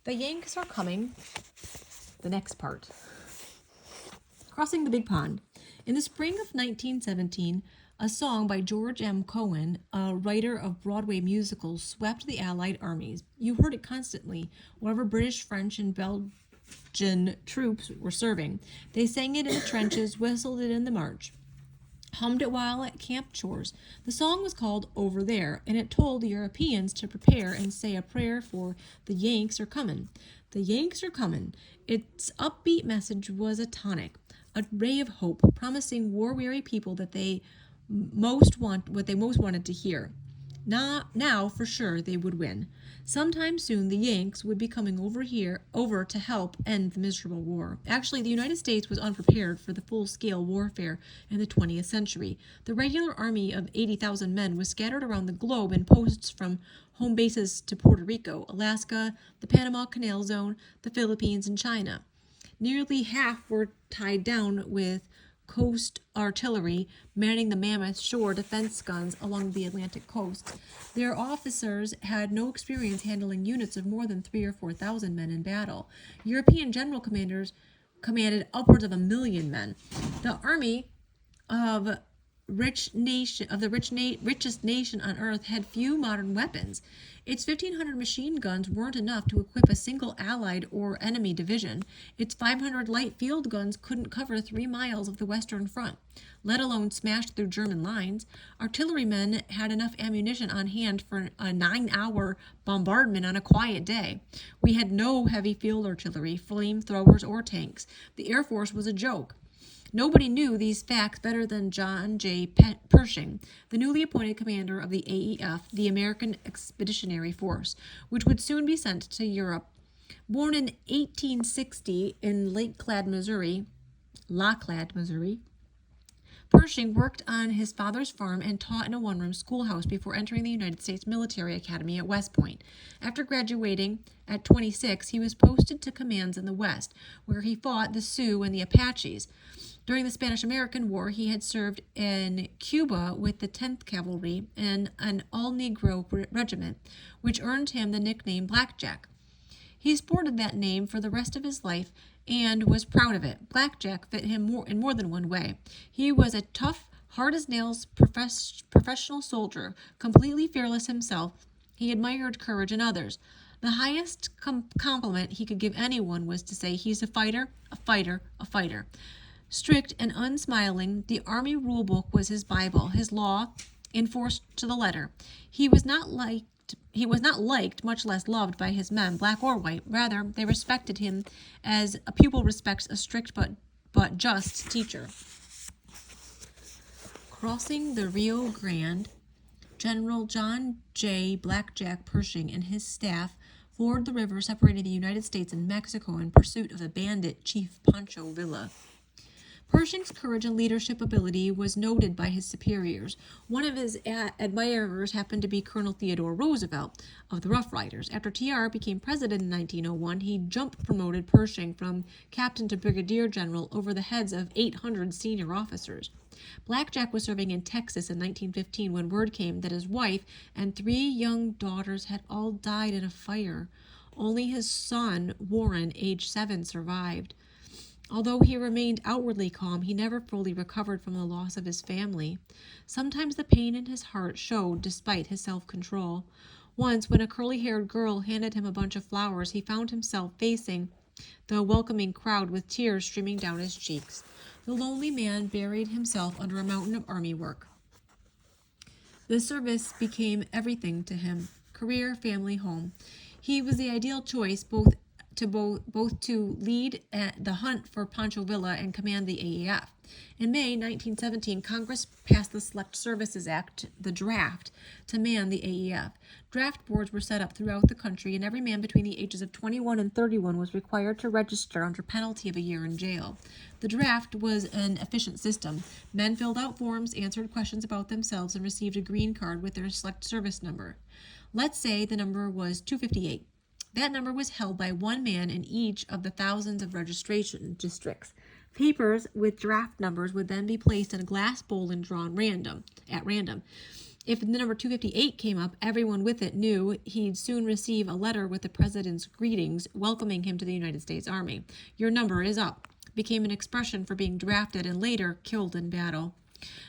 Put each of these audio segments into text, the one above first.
The Yanks are coming. The next part. Crossing the Big Pond. In the spring of 1917, a song by George M. Cohan, a writer of Broadway musicals, swept the Allied armies. You heard it constantly, wherever British, French, and Belgian troops were serving. They sang it in the trenches, whistled it in the march, hummed it while at camp chores. The song was called Over There, and it told the Europeans to prepare and say a prayer for the Yanks are coming. The Yanks are coming. Its upbeat message was a tonic, a ray of hope, promising war-weary people that what they most wanted to hear. Now, for sure, they would win. Sometime soon, the Yanks would be coming over to help end the miserable war. Actually, the United States was unprepared for the full-scale warfare in the 20th century. The regular army of 80,000 men was scattered around the globe in posts from home bases to Puerto Rico, Alaska, the Panama Canal Zone, the Philippines, and China. Nearly half were tied down with coast artillery manning the mammoth shore defense guns along the Atlantic coast. Their officers had no experience handling units of more than 3,000 or 4,000 men in battle. European general commanders commanded upwards of 1,000,000 men. The army of richest nation on earth had few modern weapons. Its 1,500 machine guns weren't enough to equip a single Allied or enemy division. Its 500 light field guns couldn't cover 3 miles of the Western Front, let alone smash through German lines. Artillerymen had enough ammunition on hand for a 9-hour bombardment on a quiet day. We had no heavy field artillery, flamethrowers, or tanks. The Air Force was a joke. Nobody knew these facts better than John J. Pershing, the newly appointed commander of the AEF, the American Expeditionary Force, which would soon be sent to Europe. Born in 1860 in Laclede, Missouri, Pershing worked on his father's farm and taught in a one-room schoolhouse before entering the United States Military Academy at West Point. After graduating at 26, he was posted to commands in the West, where he fought the Sioux and the Apaches. During the Spanish-American War, he had served in Cuba with the 10th Cavalry and an all-Negro regiment, which earned him the nickname Blackjack. He sported that name for the rest of his life and was proud of it. Blackjack fit him in more than one way. He was a tough, hard-as-nails professional soldier, completely fearless himself. He admired courage in others. The highest compliment he could give anyone was to say, "He's a fighter, a fighter, a fighter." Strict and unsmiling, the Army rule book was his Bible, his law, enforced to the letter. He was not liked, much less loved by his men, black or white. Rather, they respected him as a pupil respects a strict but just teacher. Crossing the Rio Grande, General John J. Blackjack Pershing and his staff forded the river separating the United States and Mexico in pursuit of the bandit chief Pancho Villa. Pershing's courage and leadership ability was noted by his superiors. One of his admirers happened to be Colonel Theodore Roosevelt of the Rough Riders. After TR became president in 1901, he promoted Pershing from captain to brigadier general over the heads of 800 senior officers. Blackjack was serving in Texas in 1915 when word came that his wife and 3 young daughters had all died in a fire. Only his son, Warren, age 7, survived. Although he remained outwardly calm, he never fully recovered from the loss of his family. Sometimes the pain in his heart showed despite his self-control. Once, when a curly-haired girl handed him a bunch of flowers, he found himself facing the welcoming crowd with tears streaming down his cheeks. The lonely man buried himself under a mountain of army work. The service became everything to him: career, family, home. He was the ideal choice both to lead the hunt for Pancho Villa and command the AEF. In May 1917, Congress passed the Select Services Act, the draft, to man the AEF. Draft boards were set up throughout the country, and every man between the ages of 21 and 31 was required to register under penalty of a year in jail. The draft was an efficient system. Men filled out forms, answered questions about themselves, and received a green card with their Select Service number. Let's say the number was 258. That number was held by one man in each of the thousands of registration districts. Papers with draft numbers would then be placed in a glass bowl and drawn at random. If the number 258 came up, everyone with it knew he'd soon receive a letter with the president's greetings welcoming him to the United States Army. Your number is up became an expression for being drafted and later killed in battle.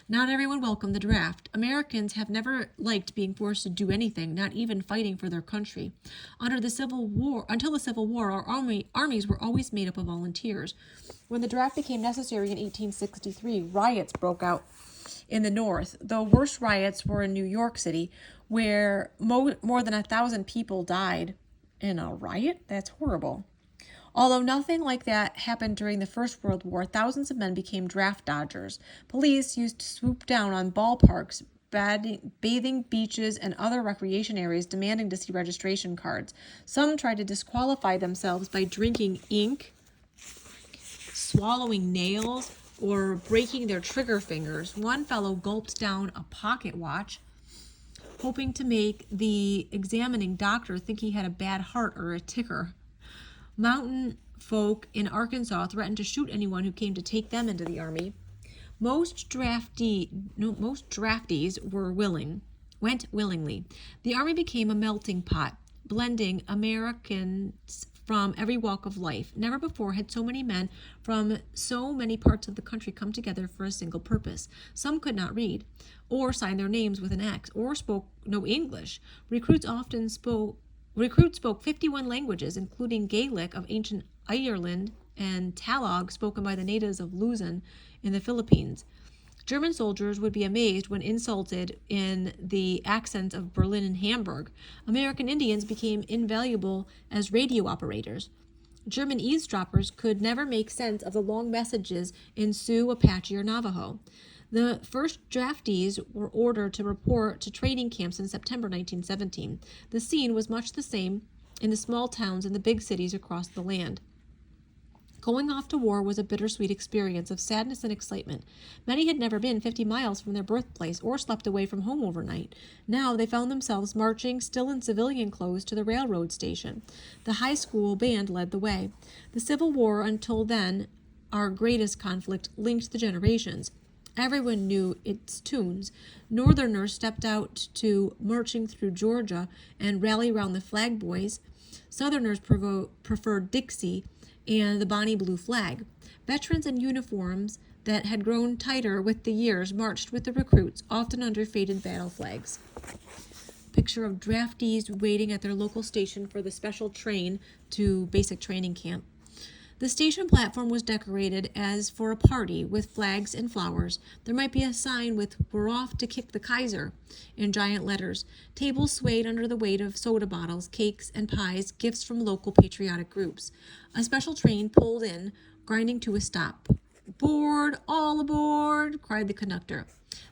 Not everyone welcomed the draft. Americans have never liked being forced to do anything, not even fighting for their country. Until the Civil War, our armies were always made up of volunteers. When the draft became necessary in 1863, riots broke out in the North. The worst riots were in New York City, where more than 1,000 people died in a riot. That's horrible. Although nothing like that happened during the First World War, thousands of men became draft dodgers. Police used to swoop down on ballparks, bathing beaches, and other recreation areas demanding to see registration cards. Some tried to disqualify themselves by drinking ink, swallowing nails, or breaking their trigger fingers. One fellow gulped down a pocket watch, hoping to make the examining doctor think he had a bad heart or a ticker. Mountain folk in Arkansas threatened to shoot anyone who came to take them into the army. Most draftees went willingly. The army became a melting pot, blending Americans from every walk of life. Never before had so many men from so many parts of the country come together for a single purpose. Some could not read, or sign their names with an X, or spoke no English. Recruits spoke 51 languages, including Gaelic of ancient Ireland and Tagalog spoken by the natives of Luzon in the Philippines. German soldiers would be amazed when insulted in the accents of Berlin and Hamburg. American Indians became invaluable as radio operators. German eavesdroppers could never make sense of the long messages in Sioux, Apache, or Navajo. The first draftees were ordered to report to training camps in September 1917. The scene was much the same in the small towns and the big cities across the land. Going off to war was a bittersweet experience of sadness and excitement. Many had never been 50 miles from their birthplace or slept away from home overnight. Now they found themselves marching, still in civilian clothes, to the railroad station. The high school band led the way. The Civil War, until then our greatest conflict, linked the generations. Everyone knew its tunes. Northerners stepped out to Marching Through Georgia and Rally Round the Flag Boys. Southerners preferred Dixie and the Bonnie Blue Flag. Veterans in uniforms that had grown tighter with the years marched with the recruits, often under faded battle flags. Picture of draftees waiting at their local station for the special train to basic training camp. The station platform was decorated as for a party with flags and flowers. There might be a sign with "We're off to kick the Kaiser" in giant letters. Tables swayed under the weight of soda bottles, cakes, and pies, gifts from local patriotic groups. A special train pulled in, grinding to a stop. "Board, all aboard!" cried the conductor.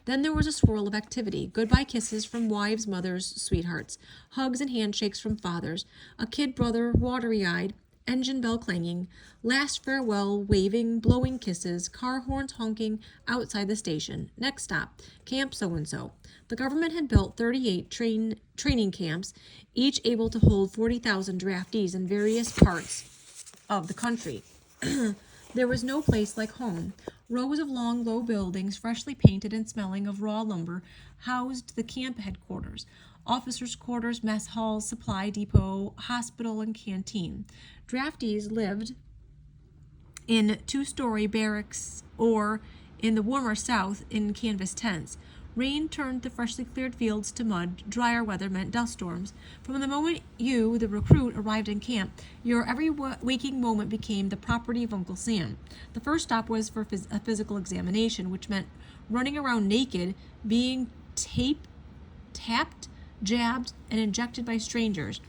Then there was a swirl of activity. Goodbye kisses from wives, mothers, sweethearts. Hugs and handshakes from fathers. A kid brother, watery-eyed. Engine bell clanging, last farewell waving, blowing kisses, car horns honking outside the station. Next stop, Camp So-and-so. The government had built 38 training camps, each able to hold 40,000 draftees in various parts of the country. There was no place like home. Rows of long, low buildings, freshly painted and smelling of raw lumber, housed the camp headquarters. Officers' quarters, mess halls, supply depot, hospital, and canteen. Draftees lived in two-story barracks or, in the warmer South, in canvas tents. Rain turned the freshly cleared fields to mud. Drier weather meant dust storms. From the moment you, the recruit, arrived in camp, your every waking moment became the property of Uncle Sam. The first stop was for a physical examination, which meant running around naked, being tapped, jabbed, and injected by strangers.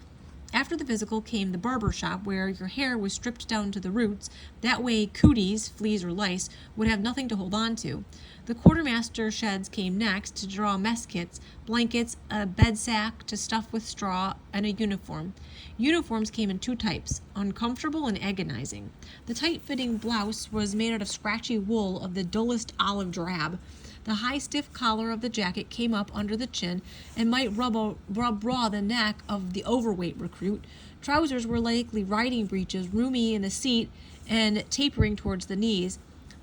After the physical came the barber shop, where your hair was stripped down to the roots. That way cooties, fleas or lice, would have nothing to hold on to. The quartermaster sheds came next to draw mess kits, blankets, a bed sack to stuff with straw, and a uniform. Uniforms came in two types, uncomfortable and agonizing. The tight-fitting blouse was made out of scratchy wool of the dullest olive drab. The high, stiff collar of the jacket came up under the chin and might rub raw the neck of the overweight recruit. Trousers were likely riding breeches, roomy in the seat and tapering towards the knees.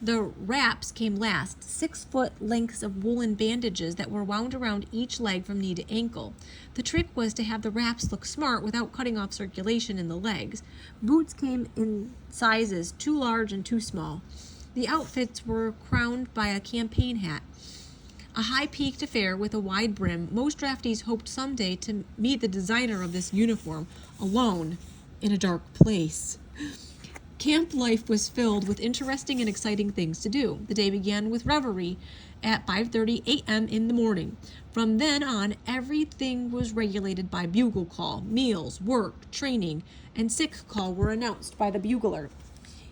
The wraps came last, 6-foot lengths of woolen bandages that were wound around each leg from knee to ankle. The trick was to have the wraps look smart without cutting off circulation in the legs. Boots came in sizes too large and too small. The outfits were crowned by a campaign hat, a high-peaked affair with a wide brim. Most draftees hoped someday to meet the designer of this uniform alone in a dark place. Camp life was filled with interesting and exciting things to do. The day began with revelry at 5:30 a.m. in the morning. From then on, everything was regulated by bugle call. Meals, work, training, and sick call were announced by the bugler.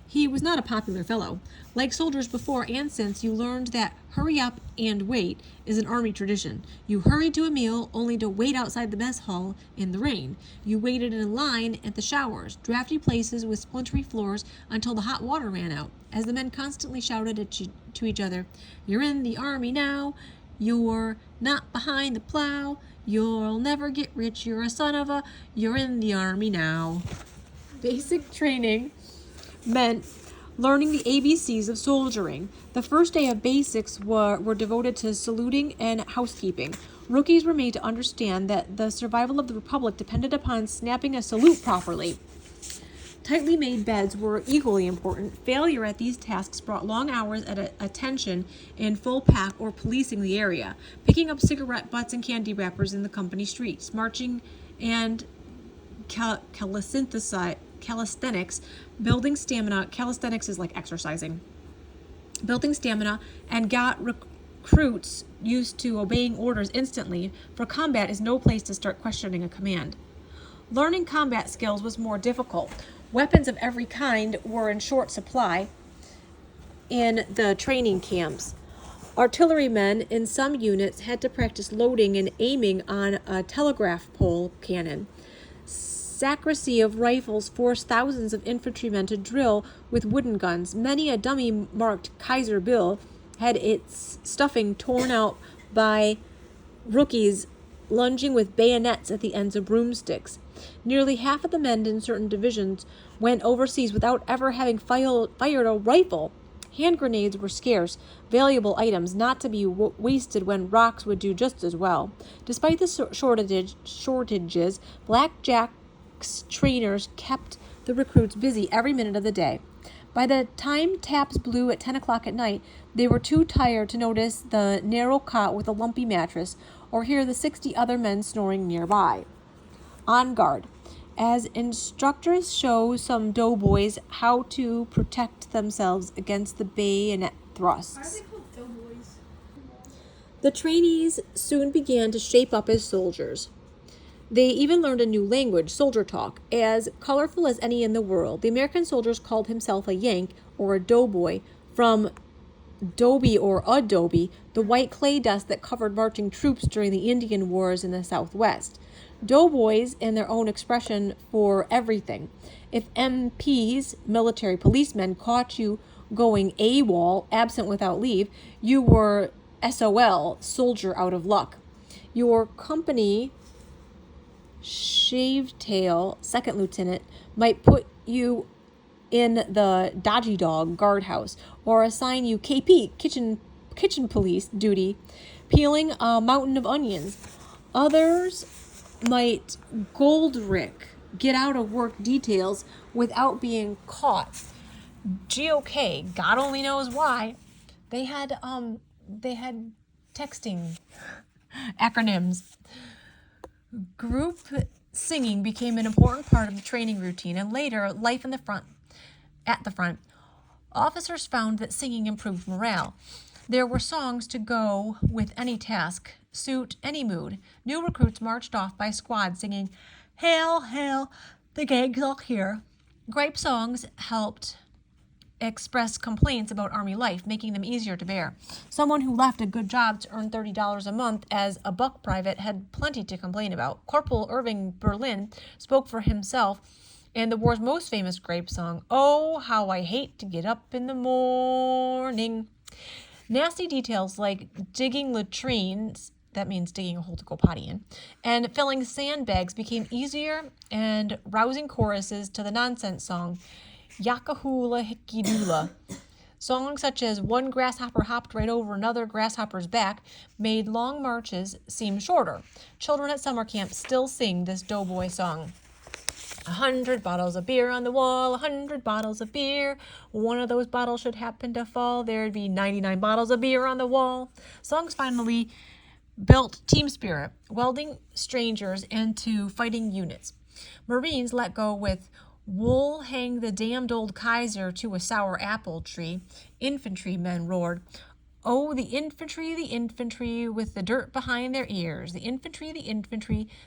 He was not a popular fellow. Like soldiers before and since, you learned that hurry up and wait is an army tradition. You hurried to a meal only to wait outside the mess hall in the rain. You waited in line at the showers, drafty places with splintery floors until the hot water ran out, as the men constantly shouted to each other, "You're in the army now. You're not behind the plow. You'll never get rich. You're a son of a. You're in the army now." Basic training meant learning the ABCs of soldiering. The first day of basics were devoted to saluting and housekeeping. Rookies were made to understand that the survival of the Republic depended upon snapping a salute properly. Tightly made beds were equally important. Failure at these tasks brought long hours at attention in full pack or policing the area, picking up cigarette butts and candy wrappers in the company streets, marching and calisthenics, building stamina. Calisthenics is like exercising. Building stamina and got recruits used to obeying orders instantly, for combat is no place to start questioning a command. Learning combat skills was more difficult. Weapons of every kind were in short supply in the training camps. Artillerymen in some units had to practice loading and aiming on a telegraph pole cannon. Sacristy of rifles forced thousands of infantrymen to drill with wooden guns. Many a dummy marked Kaiser Bill had its stuffing torn out by rookies lunging with bayonets at the ends of broomsticks. Nearly half of the men in certain divisions went overseas without ever having fired a rifle. Hand grenades were scarce, valuable items not to be wasted when rocks would do just as well. Despite the shortages, Blackjack trainers kept the recruits busy every minute of the day. By the time taps blew at 10 o'clock at night, they were too tired to notice the narrow cot with a lumpy mattress or hear the 60 other men snoring nearby. On guard. As instructors show some doughboys how to protect themselves against the bayonet thrusts. Why are they called doughboys? The trainees soon began to shape up as soldiers. They even learned a new language, soldier talk, as colorful as any in the world. The American soldiers called himself a Yank or a doughboy, from dobe or adobe, the white clay dust that covered marching troops during the Indian Wars in the Southwest. Doughboys, in their own expression for everything. If MPs, military policemen, caught you going AWOL, absent without leave, you were SOL, soldier out of luck. Your company shaved-tail second lieutenant might put you in the dodgy dog guardhouse or assign you KP, kitchen police duty, peeling a mountain of onions. Others might Goldrick, get out of work details without being caught. GOK, God only knows why. They had texting acronyms. Group singing became an important part of the training routine, and later, life at the front. Officers found that singing improved morale. There were songs to go with any task, suit any mood. New recruits marched off by squad singing, "Hail, hail, the gang's all here." Gripe songs helped express complaints about Army life, making them easier to bear. Someone who left a good job to earn $30 a month as a buck private had plenty to complain about. Corporal Irving Berlin spoke for himself in the war's most famous gripe song, "Oh, how I hate to get up in the morning." Nasty details like digging latrines, that means digging a hole to go potty in, and filling sandbags became easier, and rousing choruses to the nonsense song, Yakahula Hikidula, Songs such as "One grasshopper hopped right over another grasshopper's back" made long marches seem shorter. Children at summer camp still sing this doughboy song. 100 bottles of beer on the wall, 100 bottles of beer. One of those bottles should happen to fall, there'd be 99 bottles of beer on the wall. Songs finally built team spirit, welding strangers into fighting units. Marines let go with "Wool hang the damned old Kaiser to a sour apple tree." Infantrymen roared, "Oh, the infantry with the dirt behind their ears. The infantry,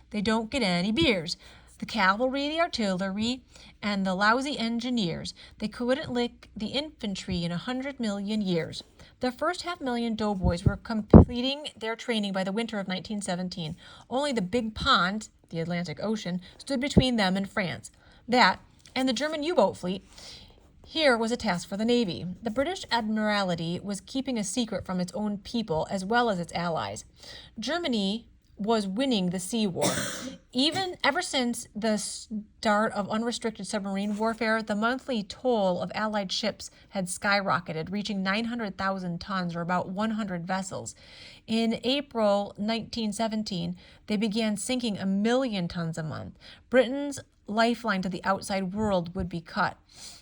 they don't get any beers. The cavalry, the artillery, and the lousy engineers, they couldn't lick the infantry in 100 million years." The first 500,000 doughboys were completing their training by the winter of 1917. Only the Big Pond, the Atlantic Ocean, stood between them and France. That, and the German U-boat fleet, here was a task for the Navy. The British Admiralty was keeping a secret from its own people as well as its allies. Germany was winning the sea war. Ever since the start of unrestricted submarine warfare, the monthly toll of Allied ships had skyrocketed, reaching 900,000 tons, or about 100 vessels. In April 1917, they began sinking 1,000,000 tons a month. Britain's lifeline to the outside world would be cut.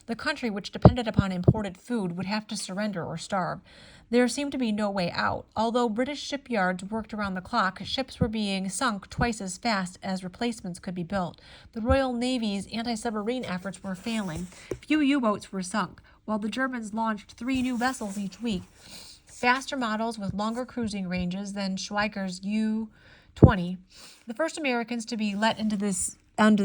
The country, which depended upon imported food, would have to surrender or starve. There seemed to be no way out. Although British shipyards worked around the clock, ships were being sunk twice as fast as replacements could be built. The Royal Navy's anti-submarine efforts were failing. Few U-boats were sunk, while the Germans launched 3 new vessels each week. Faster models with longer cruising ranges than Schweiker's U-20. The first Americans to be let into the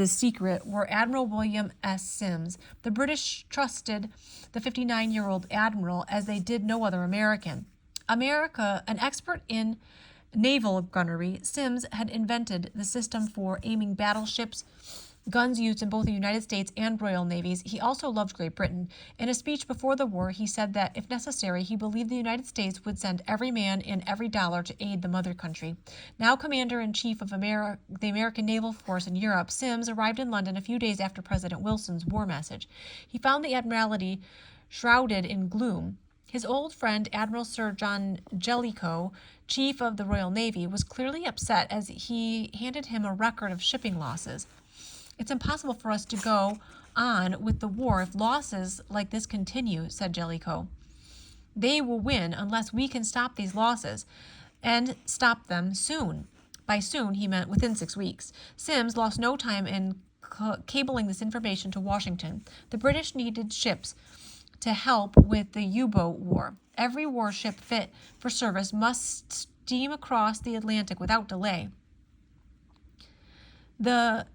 secret were Admiral William S. Sims. The British trusted the 59-year-old admiral as they did no other American. An expert in naval gunnery, Sims had invented the system for aiming battleships, guns used in both the United States and Royal Navies. He also loved Great Britain. In a speech before the war, he said that, if necessary, he believed the United States would send every man and every dollar to aid the mother country. Now Commander-in-Chief of the American Naval Force in Europe, Sims arrived in London a few days after President Wilson's war message. He found the Admiralty shrouded in gloom. His old friend, Admiral Sir John Jellicoe, Chief of the Royal Navy, was clearly upset as he handed him a record of shipping losses. "It's impossible for us to go on with the war if losses like this continue," said Jellicoe. "They will win unless we can stop these losses, and stop them soon." By soon, he meant within 6 weeks. Sims lost no time in cabling this information to Washington. The British needed ships to help with the U-boat war. Every warship fit for service must steam across the Atlantic without delay. The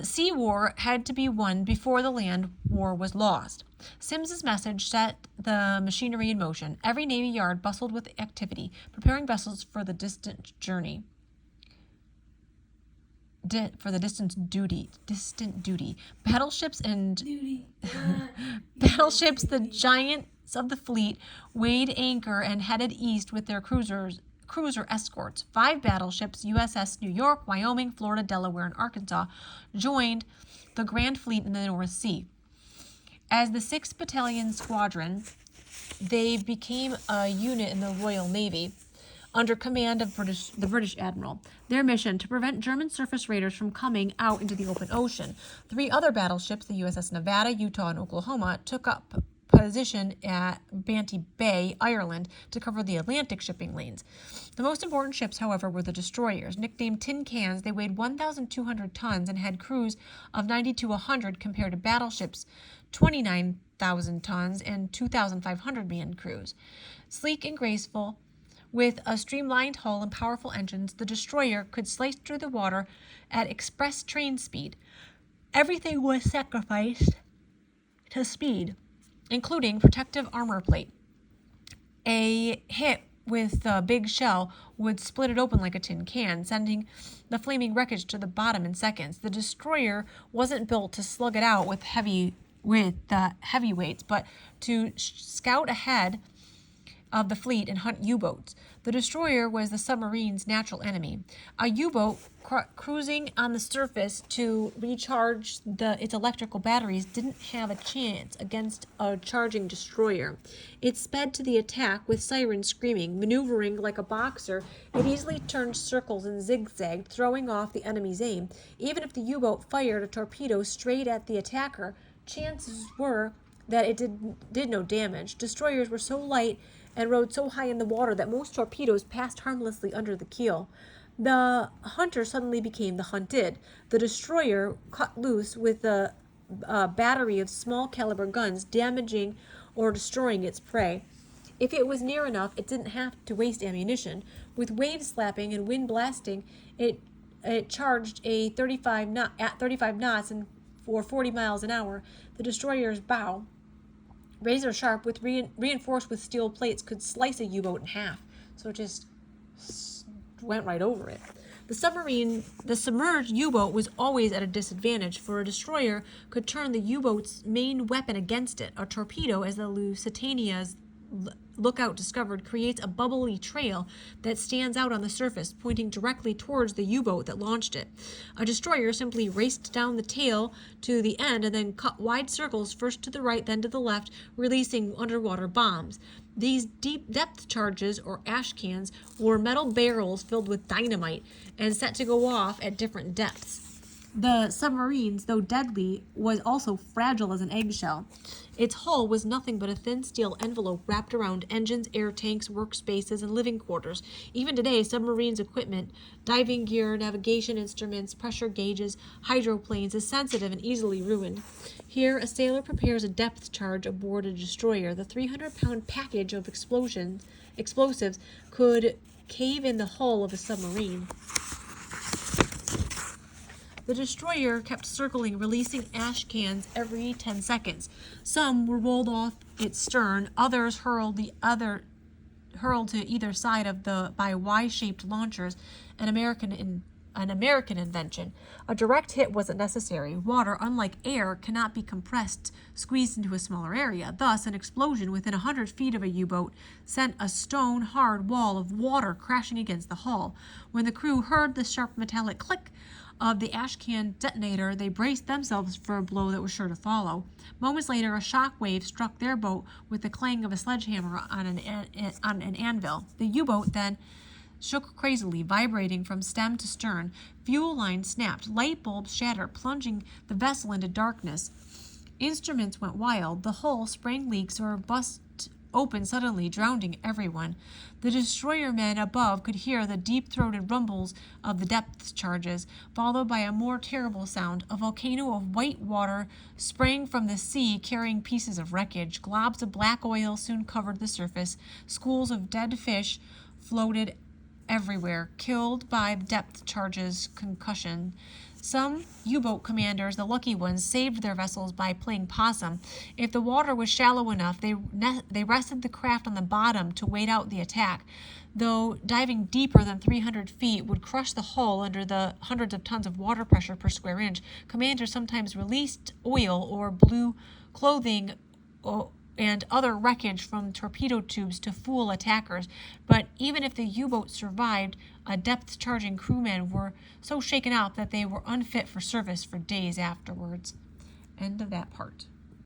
sea war had to be won before the land war was lost. Sims's message set the machinery in motion. Every Navy yard bustled with activity, preparing vessels for the distant duty. Battleships, the giants of the fleet, weighed anchor and headed east with their cruiser escorts. 5 battleships, USS New York, Wyoming, Florida, Delaware, and Arkansas, joined the Grand Fleet in the North Sea. As the 6th Battalion Squadron, they became a unit in the Royal Navy under command of the British Admiral. Their mission, to prevent German surface raiders from coming out into the open ocean. 3 other battleships, the USS Nevada, Utah, and Oklahoma, took up position at Bantry Bay, Ireland, to cover the Atlantic shipping lanes. The most important ships, however, were the destroyers. Nicknamed tin cans, they weighed 1,200 tons and had crews of 90 to 100 compared to battleships' 29,000 tons and 2,500 man crews. Sleek and graceful, with a streamlined hull and powerful engines, the destroyer could slice through the water at express train speed. Everything was sacrificed to speed, including protective armor plate. A hit with a big shell would split it open like a tin can, sending the flaming wreckage to the bottom in seconds. The destroyer wasn't built to slug it out with heavyweights, but to scout ahead of the fleet and hunt U-boats. The destroyer was the submarine's natural enemy. A U-boat cruising on the surface to recharge its electrical batteries didn't have a chance against a charging destroyer. It sped to the attack with sirens screaming. Maneuvering like a boxer, it easily turned circles and zigzagged, throwing off the enemy's aim. Even if the U-boat fired a torpedo straight at the attacker, chances were that it did no damage. Destroyers were so light and rode so high in the water that most torpedoes passed harmlessly under the keel. The hunter suddenly became the hunted. The destroyer cut loose with a battery of small caliber guns, damaging or destroying its prey. If it was near enough, it didn't have to waste ammunition. With waves slapping and wind blasting, it charged at 35 knots and for 40 miles an hour. The destroyer's bow, razor sharp with reinforced with steel plates, could slice a U-boat in half. So it just went right over it. The submerged U-boat was always at a disadvantage, for a destroyer could turn the U-boat's main weapon against it. A torpedo, as the Lusitania's lookout discovered, creates a bubbly trail that stands out on the surface, pointing directly towards the U-boat that launched it. A destroyer simply raced down the tail to the end and then cut wide circles, first to the right, then to the left, releasing underwater bombs. These deep depth charges, or ash cans, were metal barrels filled with dynamite and set to go off at different depths. The submarine, though deadly, was also fragile as an eggshell. Its hull was nothing but a thin steel envelope wrapped around engines, air tanks, workspaces, and living quarters. Even today, submarines' equipment, diving gear, navigation instruments, pressure gauges, hydroplanes, is sensitive and easily ruined. Here, a sailor prepares a depth charge aboard a destroyer. The 300-pound package of explosives could cave in the hull of a submarine. The destroyer kept circling, releasing ash cans every 10 seconds. Some were rolled off its stern, others hurled to either side by Y-shaped launchers, an American invention. A direct hit wasn't necessary. Water, unlike air, cannot be compressed, squeezed into a smaller area. Thus, an explosion within 100 feet of a U-boat sent a stone-hard wall of water crashing against the hull. When the crew heard the sharp metallic click of the ash can detonator, they braced themselves for a blow that was sure to follow. Moments later, a shock wave struck their boat with the clang of a sledgehammer on an anvil. The U-boat then shook crazily, vibrating from stem to stern. Fuel lines snapped, light bulbs shattered, plunging the vessel into darkness. Instruments went wild. The hull sprang leaks or bust open suddenly, drowning everyone. The destroyer men above could hear the deep-throated rumbles of the depth charges, followed by a more terrible sound. A volcano of white water sprang from the sea, carrying pieces of wreckage. Globs of black oil soon covered the surface. Schools of dead fish floated everywhere, killed by the depth charges' concussion. Some U-boat commanders, the lucky ones, saved their vessels by playing possum. If the water was shallow enough, they rested the craft on the bottom to wait out the attack. Though diving deeper than 300 feet would crush the hull under the hundreds of tons of water pressure per square inch, commanders sometimes released oil or blue clothing and other wreckage from torpedo tubes to fool attackers. But even if the U-boat survived, depth-charging crewmen were so shaken up that they were unfit for service for days afterwards. End of that part.